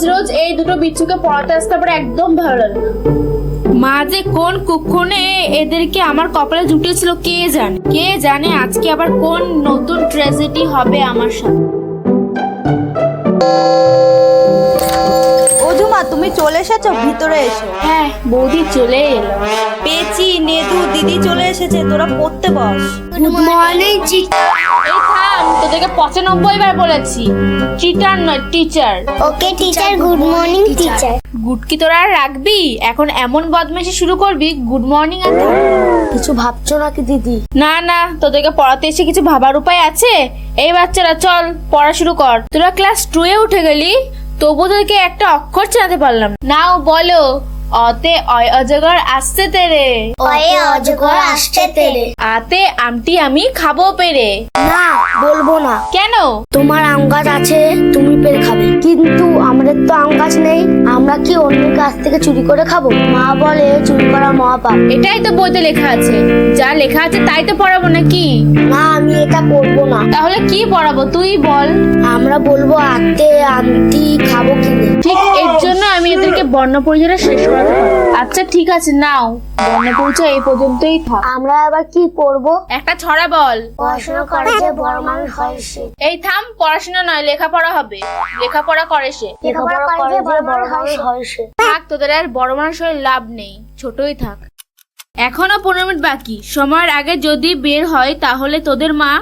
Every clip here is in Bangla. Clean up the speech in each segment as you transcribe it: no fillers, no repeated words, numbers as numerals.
রোজ এই দুটো বিচ্ছুকে পড়াতে আসতে পারে একদম ভালো লাগে না। মা যে কোন কুক্ষণে এদেরকে আমার কপালে জুটিয়েছিল কে জানে আজকে আবার কোন নতুন ট্র্যাজেডি হবে আমার সাথে। ওঝুমা তুমি চলে এসেছো, ভিতরে এসো। হ্যাঁ বৌদি চলে এলো। পেচি নেদু দিদি চলে এসেছে, তোরা পড়তে বস। গুড মর্নিং এই থাম, তোদেরকে 95 বার বলেছি, চিটার নয় teacher. Okay teacher, good morning teacher. Good কি তোরা আর রাখবি? এখন এমন বদমাইশি শুরু করবি, গুড মর্নিং আর কিছু ভাবছো নাকি দিদি? না না, তোদেরকে পড়াতে এসে কিছু ভাবার উপায় আছে? এই বাচ্চারা চল পড়া শুরু কর। তোরা ক্লাস 2 এ উঠে গেলি, তবু তোদেরকে একটা অক্ষর চেনাতে পারলাম না। নাও বলো, অতে অয় অজগর আসছে তেরে, ওয়ে অজগর আসছে তেরে। আতে আমটি আমি খাবো পেরে। না বলবো না। কেন? তোমার আম গাছ আছে, তুমি পেরে খাবে, কিন্তু আমাদের তো আম গাছ নেই, আমরা কি অন্যের কাছ থেকে চুরি করে খাবো? মা বলে চুরি করা মহাপাপ। এটাই তো বইতে লেখা আছে, যা লেখা আছে তাই তো পড়াবো নাকি? না আমি এটা করবো না। তাহলে কি পড়াবো তুই বল। আমরা বলবো আতে আমটি খাবো কিনে। ঠিক এর জন্য আমি এদেরকে বর্ণ পরিচয়টা শেষ করাতে পারবো। আচ্ছা ঠিক আছে, নাও বর্ণ পরিচয় এই পর্যন্তই থাক। আমরা আবার কি পড়বো? একটা ছড়া বল। পড়াশোনা করে যে বড় মানুষ হয় সে। এই থাম, পড়াশোনা নয় লেখাপড়া হবে। লেখাপড়া করে সে। লেখাপড়া করে যে বড় মানুষ হয় সে। থাক, তোদের আর বড় মানুষ হয়ে লাভ নেই, ছোটই থাক। এখনো 15 মিনিট বাকি। সময়ের আগে যদি বের হয় তাহলে তোদের মা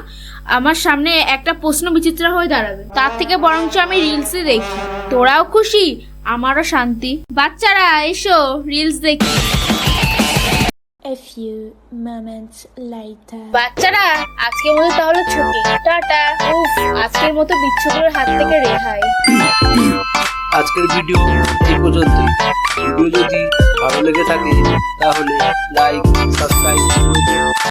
আমার সামনে একটা প্রশ্ন বিচিত্র হয়ে দাঁড়াবে। তার থেকে বরঞ্চ আমি রিলসে দেখি, তোরাও খুশি আমারও শান্তি। বাচ্চারা এসো রিলস দেখি। A few moments later. বাচ্চারা আজকের মতো তাহলে ছুটি, টাটা। উফ, আজকের মতো বিচ্ছুগুলোর হাত থেকে রেহাই। আজকের ভিডিও এই পর্যন্তই। ভিডিও যদি ভালো লেগে থাকে তাহলে লাইক, সাবস্ক্রাইব করে দিন।